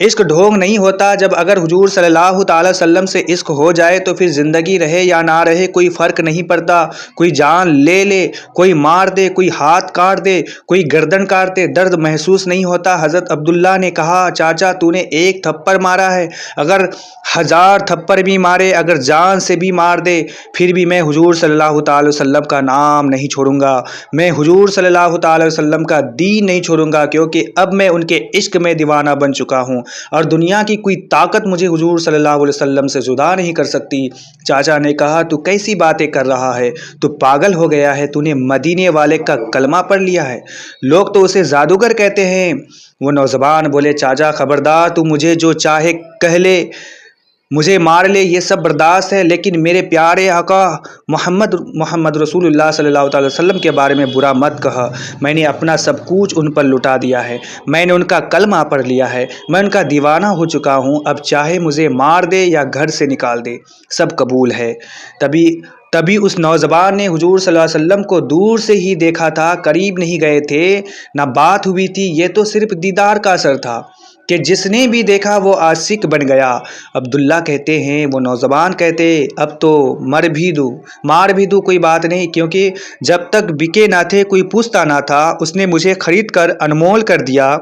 عشق ڈھونگ نہیں ہوتا، جب اگر حضور صلی اللہ تعالی وسلم سے عشق ہو جائے تو پھر زندگی رہے یا نہ رہے کوئی فرق نہیں پڑتا۔ کوئی جان لے لے، کوئی مار دے، کوئی ہاتھ کاٹ دے، کوئی گردن کاٹ دے، درد محسوس نہیں ہوتا۔ حضرت عبداللہ نے کہا، چاچا تو نے ایک تھپڑ مارا ہے، اگر 1000 تھپڑ بھی مارے، اگر جان سے بھی مار دے، پھر بھی میں حضور صلی اللہ تعالی وسلم کا نام نہیں چھوڑوں گا، میں حضور صلی اللہ تعالی وسلم کا دین نہیں چھوڑوں گا، کیونکہ اب میں ان کے عشق میں دیوانہ بن چکا ہوں اور دنیا کی کوئی طاقت مجھے حضور صلی اللہ علیہ وسلم سے جدا نہیں کر سکتی۔ چاچا نے کہا، تو کیسی باتیں کر رہا ہے، تو پاگل ہو گیا ہے، تو نے مدینے والے کا کلمہ پڑھ لیا ہے، لوگ تو اسے جادوگر کہتے ہیں۔ وہ نوجوان بولے، چاچا خبردار، تو مجھے جو چاہے کہہ لے، مجھے مار لے، یہ سب برداشت ہے، لیکن میرے پیارے آقا محمد رسول اللہ صلی اللہ علیہ وسلم کے بارے میں برا مت کہا۔ میں نے اپنا سب کچھ ان پر لٹا دیا ہے، میں نے ان کا کلمہ پڑھ لیا ہے، میں ان کا دیوانہ ہو چکا ہوں، اب چاہے مجھے مار دے یا گھر سے نکال دے، سب قبول ہے۔ تبھی اس نوجوان نے حضور صلی اللہ علیہ وسلم کو دور سے ہی دیکھا تھا، قریب نہیں گئے تھے، نہ بات ہوئی تھی، یہ تو صرف دیدار کا اثر تھا کہ جس نے بھی دیکھا وہ عاشق بن گیا۔ عبداللہ کہتے ہیں، وہ نوجوان کہتے، اب تو مار بھی دوں کوئی بات نہیں، کیونکہ جب تک بکے نہ تھے کوئی پوچھتا نہ تھا، اس نے مجھے خرید کر انمول کر دیا۔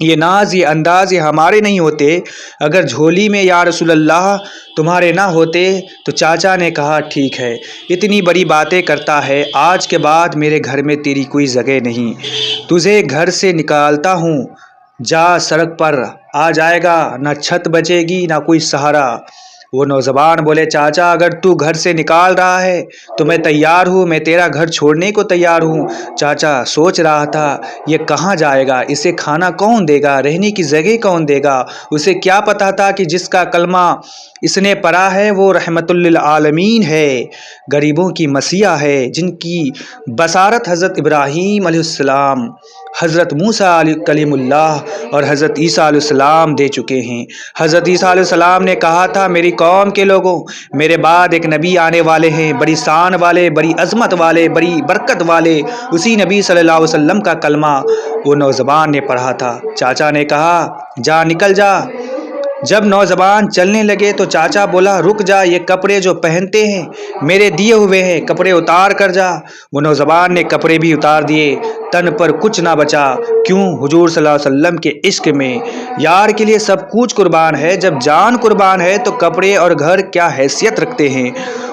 یہ ناز، یہ انداز، یہ ہمارے نہیں ہوتے، اگر جھولی میں یا رسول اللہ تمہارے نہ ہوتے۔ تو چاچا نے کہا، ٹھیک ہے، اتنی بڑی باتیں کرتا ہے، آج کے بعد میرے گھر میں تیری کوئی جگہ نہیں، تجھے گھر سے نکالتا ہوں، جا سڑک پر آ جائے گا، نہ چھت بچے گی نہ کوئی سہارا۔ وہ نوجوان بولے، چاچا اگر تو گھر سے نکال رہا ہے تو میں تیار ہوں، میں تیرا گھر چھوڑنے کو تیار ہوں۔ چاچا سوچ رہا تھا، یہ کہاں جائے گا، اسے کھانا کون دے گا، رہنے کی جگہ کون دے گا؟ اسے کیا پتا تھا کہ جس کا کلمہ اس نے پڑھا ہے وہ رحمت للعالمین ہے، غریبوں کی مسیح ہے، جن کی بشارت حضرت ابراہیم علیہ السلام، حضرت موسیٰ کلیم اللہ اور حضرت عیسیٰ علیہ السلام دے چکے ہیں۔ حضرت عیسیٰ علیہ السلام نے کہا تھا، میری قوم کے لوگوں، میرے بعد ایک نبی آنے والے ہیں، بڑی شان والے، بڑی عظمت والے، بڑی برکت والے، اسی نبی صلی اللہ علیہ وسلم کا کلمہ وہ نوجوان نے پڑھا تھا۔ چاچا نے کہا، جا نکل جا۔ جب نوجوان چلنے لگے تو چاچا بولا، رک جا، یہ کپڑے جو پہنتے ہیں میرے دیے ہوئے ہیں، کپڑے اتار کر جا۔ وہ نوجوان نے کپڑے بھی اتار دیے، تن پر کچھ نہ بچا۔ کیوں؟ حضور صلی اللہ علیہ وسلم کے عشق میں یار کے لیے سب کچھ قربان ہے، جب جان قربان ہے تو کپڑے اور گھر کیا حیثیت رکھتے ہیں۔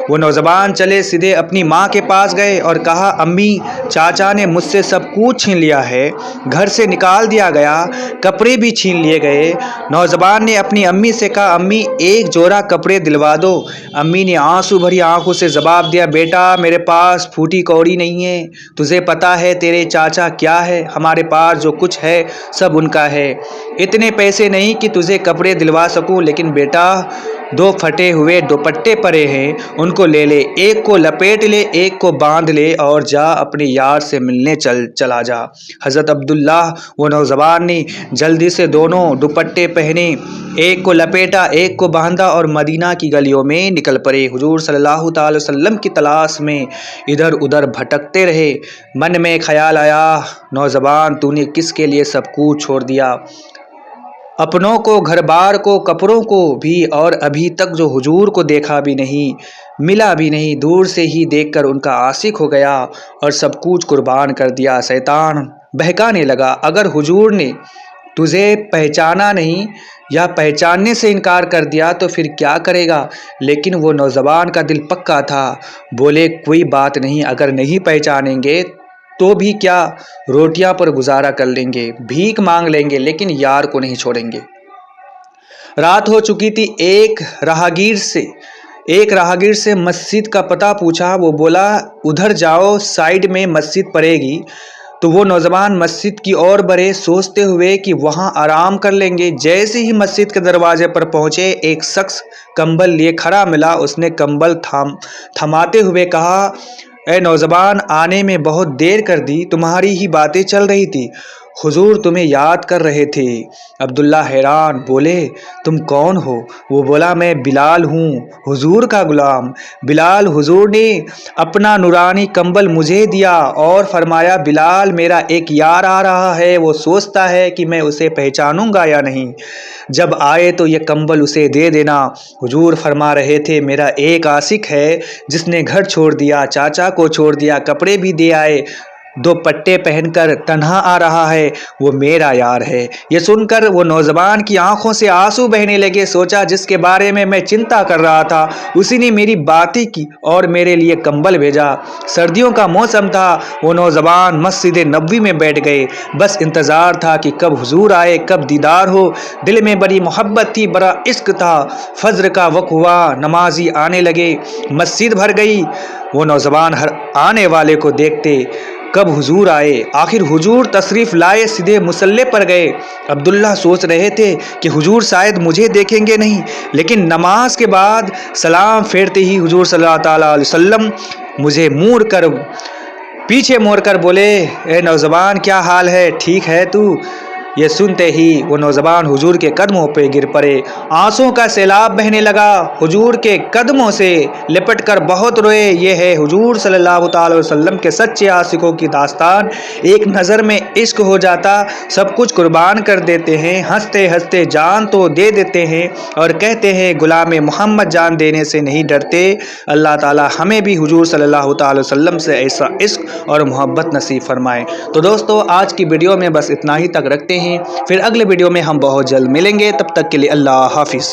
وہ نوجوان چلے سیدھے اپنی ماں کے پاس گئے اور کہا، امی، چاچا نے مجھ سے سب کچھ چھین لیا ہے، گھر سے نکال دیا گیا، کپڑے بھی چھین لیے گئے۔ نوجوان نے اپنی امی سے کہا، امی ایک جوڑا کپڑے دلوا دو۔ امی نے آنسو بھری آنکھوں سے جواب دیا، بیٹا میرے پاس پھوٹی کوڑی نہیں ہے، تجھے پتا ہے تیرے چاچا کیا ہے، ہمارے پاس جو کچھ ہے سب ان کا ہے، اتنے پیسے نہیں کہ تجھے کپڑے دلوا سکوں، لیکن بیٹا 2 پھٹے ہوئے دوپٹے پڑے ہیں، ان کو لے لے، ایک کو لپیٹ لے، ایک کو باندھ لے اور جا اپنے یار سے ملنے چلا جا۔ حضرت عبداللہ، وہ نوجوان نے جلدی سے دونوں دوپٹے پہنے، ایک کو لپیٹا، ایک کو باندھا اور مدینہ کی گلیوں میں نکل پڑے۔ حضور صلی اللہ تعالی وسلم کی تلاش میں ادھر ادھر بھٹکتے رہے۔ من میں خیال آیا، نوجوان تو نے کس کے لیے سب کچھ چھوڑ دیا، اپنوں کو، گھر بار کو، کپڑوں کو بھی، اور ابھی تک جو حضور کو دیکھا بھی نہیں، ملا بھی نہیں، دور سے ہی دیکھ کر ان کا عاشق ہو گیا اور سب کچھ قربان کر دیا۔ شیطان بہکانے لگا، اگر حضور نے تجھے پہچانا نہیں یا پہچاننے سے انکار کر دیا تو پھر کیا کرے گا؟ لیکن وہ نوجوان کا دل پکا تھا، بولے کوئی بات نہیں، اگر نہیں پہچانیں گے تو بھی کیا، روٹیاں پر گزارا کر لیں گے، بھیک مانگ لیں گے، لیکن یار کو نہیں چھوڑیں گے۔ رات ہو چکی تھی۔ ایک راہگیر سے مسجد کا پتہ پوچھا، وہ بولا ادھر جاؤ، سائیڈ میں مسجد پڑے گی۔ تو وہ نوجوان مسجد کی اور بڑھے، سوچتے ہوئے کہ وہاں آرام کر لیں گے۔ جیسے ہی مسجد کے دروازے پر پہنچے، ایک شخص کمبل لیے کھڑا ملا، اس نے کمبل تھماتے ہوئے کہا، اے نوجوان، آنے میں بہت دیر کر دی، تمہاری ہی باتیں چل رہی تھی، حضور تمہیں یاد کر رہے تھے۔ عبداللہ حیران، بولے تم کون ہو؟ وہ بولا میں بلال ہوں، حضور کا غلام۔ بلال، حضور نے اپنا نورانی کمبل مجھے دیا اور فرمایا بلال میرا ایک یار آ رہا ہے، وہ سوچتا ہے کہ میں اسے پہچانوں گا یا نہیں، جب آئے تو یہ کمبل اسے دے دینا۔ حضور فرما رہے تھے میرا ایک عاشق ہے جس نے گھر چھوڑ دیا، چاچا کو چھوڑ دیا، کپڑے بھی دے آئے، 2 پٹے پہن کر تنہا آ رہا ہے، وہ میرا یار ہے۔ یہ سن کر وہ نوجوان کی آنکھوں سے آنسو بہنے لگے۔ سوچا جس کے بارے میں چنتا کر رہا تھا اسی نے میری باتیں کی اور میرے لیے کمبل بھیجا۔ سردیوں کا موسم تھا، وہ نوجوان مسجد نبوی میں بیٹھ گئے، بس انتظار تھا کہ کب حضور آئے، کب دیدار ہو۔ دل میں بڑی محبت تھی، بڑا عشق تھا۔ فجر کا وقت ہوا، نمازی آنے لگے، مسجد بھر گئی۔ وہ نوجوان ہر آنے والے کو دیکھتے کب حضور آئے۔ آخر حضور تشریف لائے، سیدھے مصلی پر گئے۔ عبداللہ سوچ رہے تھے کہ حضور شاید مجھے دیکھیں گے نہیں، لیکن نماز کے بعد سلام پھیرتے ہی حضور صلی اللہ تعالیٰ علیہ وسلم مجھے پیچھے موڑ کر بولے اے نوجوان کیا حال ہے، ٹھیک ہے تو؟ یہ سنتے ہی وہ نوجوان حضور کے قدموں پہ گر پڑے، آنسوں کا سیلاب بہنے لگا، حضور کے قدموں سے لپٹ کر بہت روئے۔ یہ ہے حضور صلی اللہ تعالی وسلم کے سچے عاشقوں کی داستان۔ ایک نظر میں عشق ہو جاتا، سب کچھ قربان کر دیتے ہیں، ہنستے ہنستے جان تو دے دیتے ہیں، اور کہتے ہیں غلام محمد جان دینے سے نہیں ڈرتے۔ اللہ تعالی ہمیں بھی حضور صلی اللہ تعالی وسلم سے ایسا عشق اور محبت نصیب فرمائے۔ تو دوستو آج کی ویڈیو میں بس اتنا ہی تک رکھتے ہیں، پھر اگلے ویڈیو میں ہم بہت جلد ملیں گے، تب تک کے لیے اللہ حافظ۔